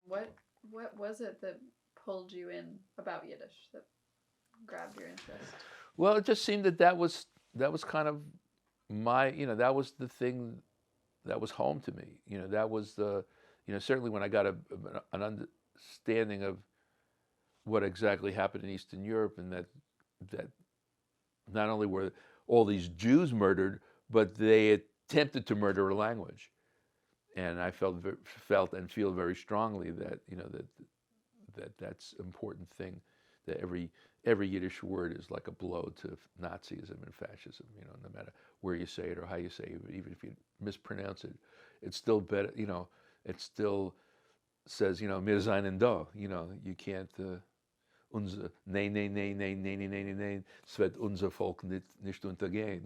What what was it that pulled you in about Yiddish that grabbed your interest? Well, it just seemed that that was kind of my, that was the thing that was home to me. That was the, certainly when I got an understanding of what exactly happened in Eastern Europe, and that not only were all these Jews murdered, but they attempted to murder a language. And I felt and feel very strongly that that's an important thing. That every Yiddish word is like a blow to Nazism and fascism. No matter where you say it or how you say it, even if you mispronounce it, it's still better. It still says, mir Zaynen da. You can't. Unser, nein, nein, nein, nein, nein, nein, nein, nein, es wird unser Volk nicht untergehen.